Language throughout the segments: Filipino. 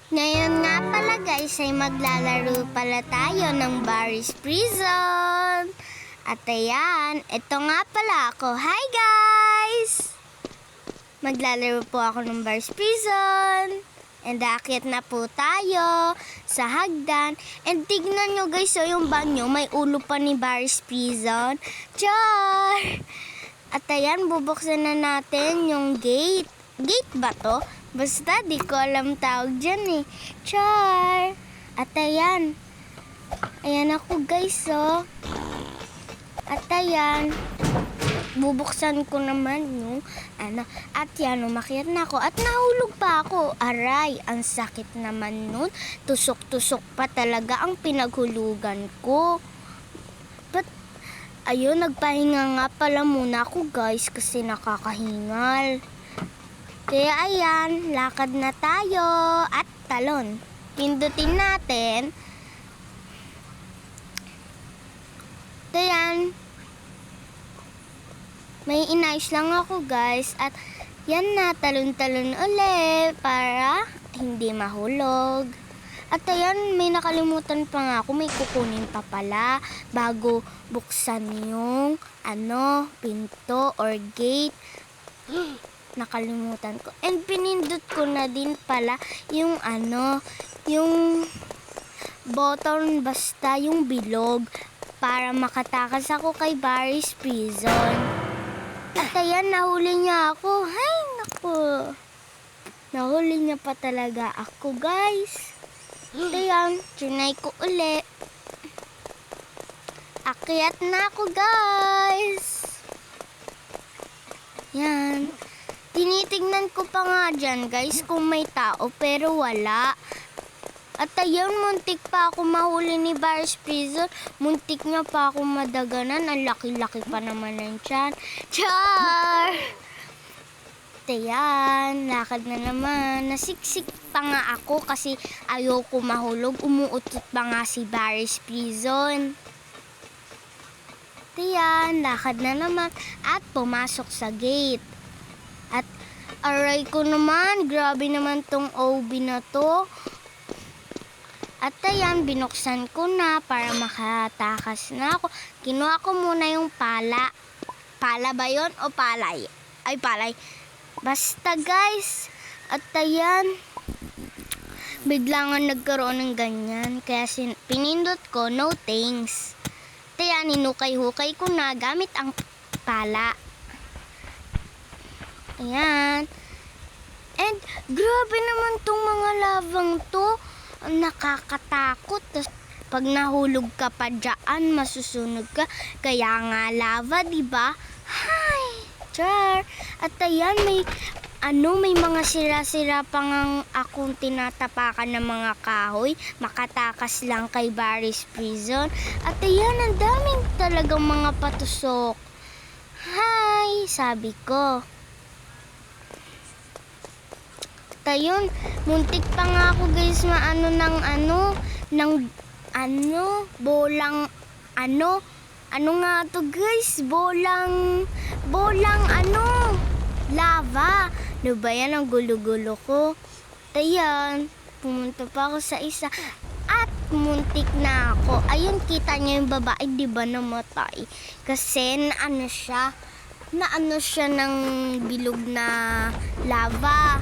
Ngayon nga pala guys ay maglalaro pala tayo ng Barry's Prison. At ayan, ito nga pala ako. Hi guys! Maglalaro po ako ng Barry's Prison. And aakyat na po tayo sa hagdan. And tignan nyo guys, so yung banyo may ulo pa ni Barry's Prison. Char! At ayan, bubuksan na natin yung gate. Gate ba to? Basta di ko alam tawag dyan eh. Char! At ayan. Ayan ako guys oh. At ayan. Bubuksan ko naman yung ano. At yan, umakyat na ako. At nahulog pa ako. Aray, ang sakit naman nun. Tusok-tusok pa talaga ang pinaghulugan ko. But ayun, nagpahinga nga pala muna ako guys kasi nakakahingal. Kaya ayan, lakad na tayo at talon. Pindutin natin. Ayan. May inayos lang ako guys at yan na, talon-talon ulit para hindi mahulog. At ayan, may nakalimutan pa nga ako, may kukunin pa pala bago buksan yung pinto or gate. Nakalimutan ko. And pinindot ko na din pala yung yung button, basta yung bilog para makatakas ako kay Barry's Prison. At ayan, nahuli niya ako. Hay, naku. Nahuli niya pa talaga ako, guys. At ayan, trinay ko uli. Akyat na ako, guys. Yan. Tinitignan ko pa nga dyan, guys, kung may tao, pero wala. At ayun, muntik pa ako mahuli ni Barry's Prison. Muntik niya pa ako madaganan. Ang laki-laki pa naman ng tiyan. Char! Ayan, lakad na naman. Nasiksik pa nga ako kasi ayoko mahulog. Umuutot pa nga si Barry's Prison. Ayan, lakad na naman. At pumasok sa gate. At aray ko naman, grabe naman tong OB na to. At ayan, binuksan ko na para makatakas na ako. Kinuha ko muna yung pala. Pala ba yun o palay? Ay, palay. Basta guys. At ayan, bigla nga nagkaroon ng ganyan. Kaya pinindot ko, no thanks. At ayan, hinukay-hukay ko na gamit ang pala. Ayan. And grabe naman tong mga lavang to. Nakakatakot. Pag nahulog ka pa dyan, masusunog ka. Kaya nga lava, diba? Hi! Char! At ayan, may mga sira-sira pa ngang akong tinatapakan ng mga kahoy. Makatakas lang kay Barry's Prison. At ayan, ang daming talagang mga patusok. Hi! Sabi ko. Ayun, muntik pa nga ako guys bolang ano nga to guys, bolang lava. Ano ba yan, ang gulo-gulo ko. Ayan, pumunta pa ako sa isa at muntik na ako. Ayun, kita niyo yung babae, di ba namatay? Kasi naano siya ng bilog na lava.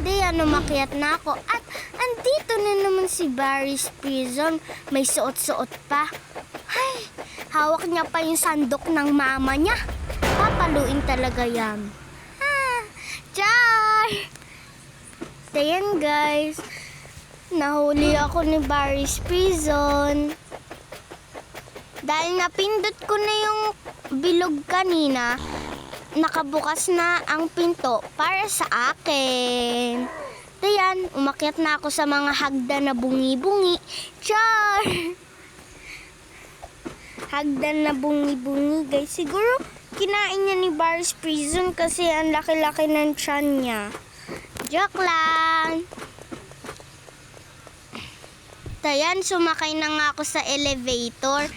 Diyan, umakyat na ako. At andito na naman si Barry's Prison. May suot-suot pa. Ay, hawak niya pa yung sandok ng mama niya. Papaluin talaga yan. Char! Diyan guys. Nahuli ako ni Barry's Prison. Dahil napindot ko na yung bilog kanina, nakabukas na ang pinto para sa akin. Ayan, umakyat na ako sa mga hagdan na bungi-bungi. Char! Hagdan na bungi-bungi, guys. Siguro kinain niya ni Barry's Prison kasi ang laki-laki ng tiyan niya. Joke lang. Ayan, sumakay na nga ako sa elevator.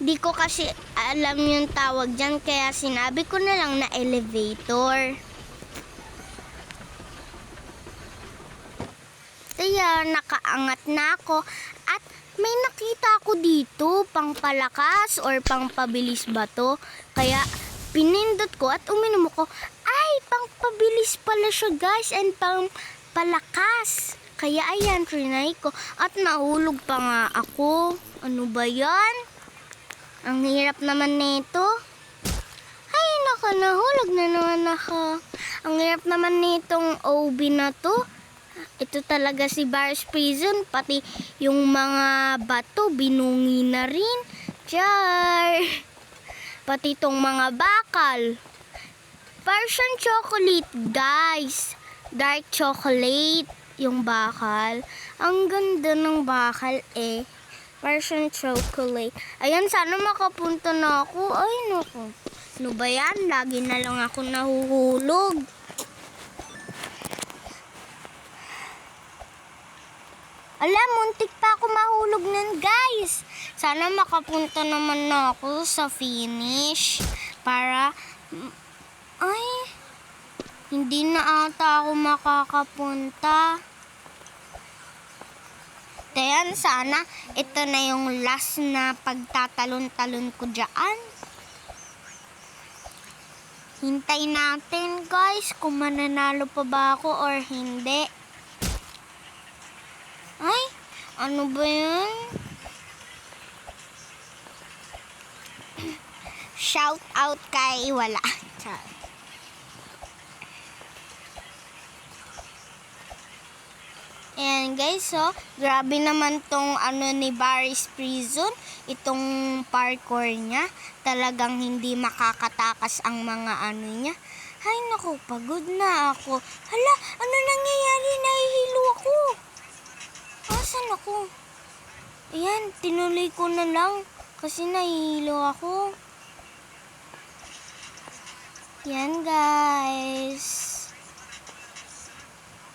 Di ko kasi alam yung tawag dyan, kaya sinabi ko na lang na elevator. Kaya nakaangat na ako at may nakita ako dito, pangpalakas or pangpabilis ba to? Kaya pinindot ko at uminom ko. Ay, pangpabilis pala siya guys and pangpalakas. Kaya ayan, trinay ko at nahulog pa nga ako. Ano ba yan? Ang hirap naman nito. Ay, nahulog na naman ako. Ang hirap naman nitong OB na to. Ito talaga si Bar's Prison, pati yung mga bato binungi na rin. Char! Pati tong mga bakal. Persian chocolate, guys. Dark chocolate yung bakal. Ang ganda ng bakal eh. Persian chocolate. Ayan, sana makapunta na ako. Ay, naku. Ano ba yan? Lagi na lang ako nahuhulog. Alam, muntik pa ako mahulog nun, guys. Sana makapunta naman na ako sa finish. Para, ay, hindi na ata ako makakapunta. Kaya sana, ito na yung last na pagtatalon-talon ko dyan. Hintay natin, guys, kung mananalo pa ba ako or hindi. Ay, ano ba yun? Shout out kay wala. Ayan guys, so, grabe naman tong ni Bar's Prison. Itong parkour niya. Talagang hindi makakatakas ang mga niya. Ay naku, pagod na ako. Hala, ano nangyayari? Nahihilo ako. Asan ako? Ayan, tinuloy ko na lang. Kasi nahihilo ako. Yan guys.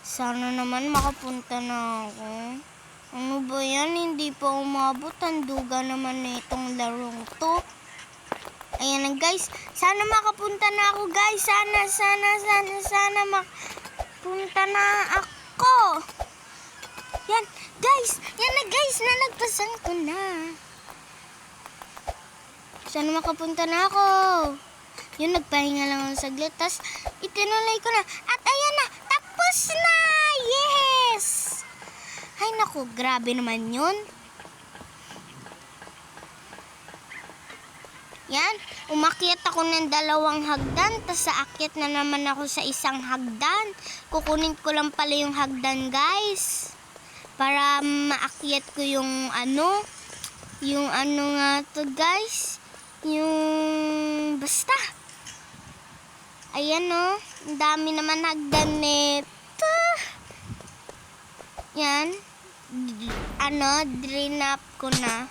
Sana naman makapunta na ako. Ano ba yan? Hindi pa umabot. Tanduga naman na itong larong to. Ayan na guys. Sana makapunta na ako guys. Sana makapunta na ako. Yan guys. Yan na guys. Nalagpasan ko na. Sana makapunta na ako. Yun, nagpahinga lang ako saglit. Tapos itinuloy ko na. At ayan na. Tapos na! Yes! Ay naku, grabe naman yun. Yan, umakyat ako ng 2 hagdan, tas aakyat na naman ako sa 1 hagdan. Kukunin ko lang pala yung hagdan, guys. Para maakyat ko yung nga to, guys. Yung basta. Ayan o, ang dami naman hagdan nito. Yan, drain up ko na.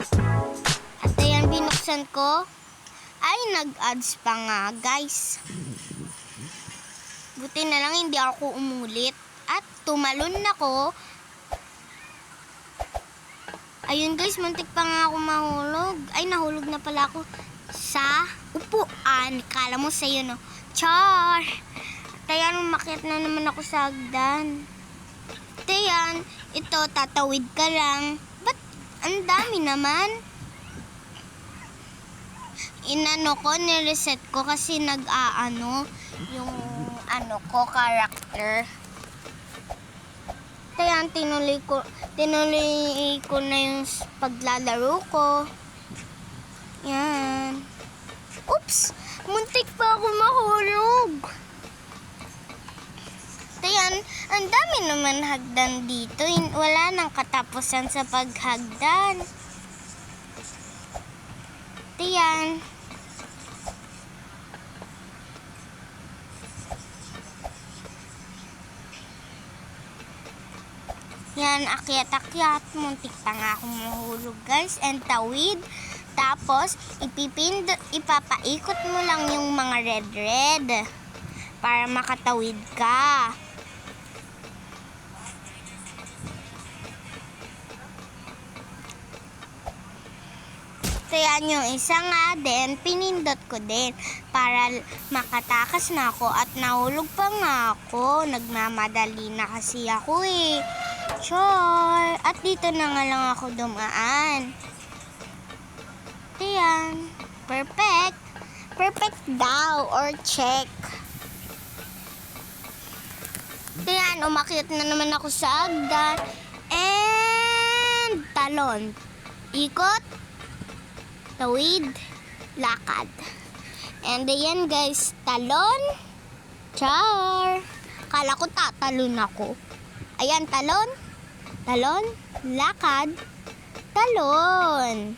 At ayan, binuksan ko. Ay, nag-ads pa nga, guys. Buti na lang hindi ako umulit. At tumalon ako. Ayun guys, muntik pa nga ako mahulog. Ay, nahulog na pala ako sa upuan. Kala mo sa'yo, no? Char! Tayan, umakyat na naman ako sa hagdan. Tayan, ito, tatawid ka lang. Ba't ang dami naman? Nireset ko kasi yung character. Tayan, tinuloy ko na yung paglalaro ko. Yan. Oops! Muntik pa ako mahulog. Tayan, ang dami naman hagdan dito. Wala nang katapusan sa paghagdan. Tayan. Yan, akyat-akyat. Muntik pa nga akong mahulog, guys. And tawid. Tapos, ipapaikot mo lang yung mga red para makatawid ka. So, yan yung isa nga din, pinindot ko din para makatakas na ako at nahulog pa nga ako. Nagmamadali na kasi ako eh. Char! At dito na nga lang ako dumaan. Ayan. Perfect. Perfect daw or check. Ayan, umakyat na naman ako sa agdan. And talon. Ikot. Tawid. Lakad. And ayan guys, talon. Char! Kala ko tatalon ako. Ayan, talon. Talon. Lakad. Talon.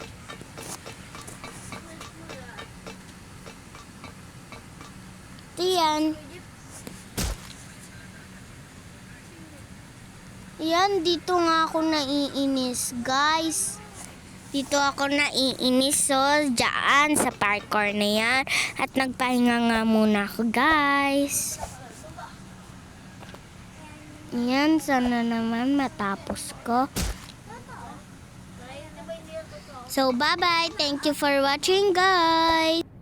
Ayan. Ayan, dito nga ako naiinis, guys. Dito ako naiinis, so, dyan sa parkour na yan. At nagpahinga nga muna ako, guys. Ayan, sana naman matapos ko. So, bye-bye. Thank you for watching, guys.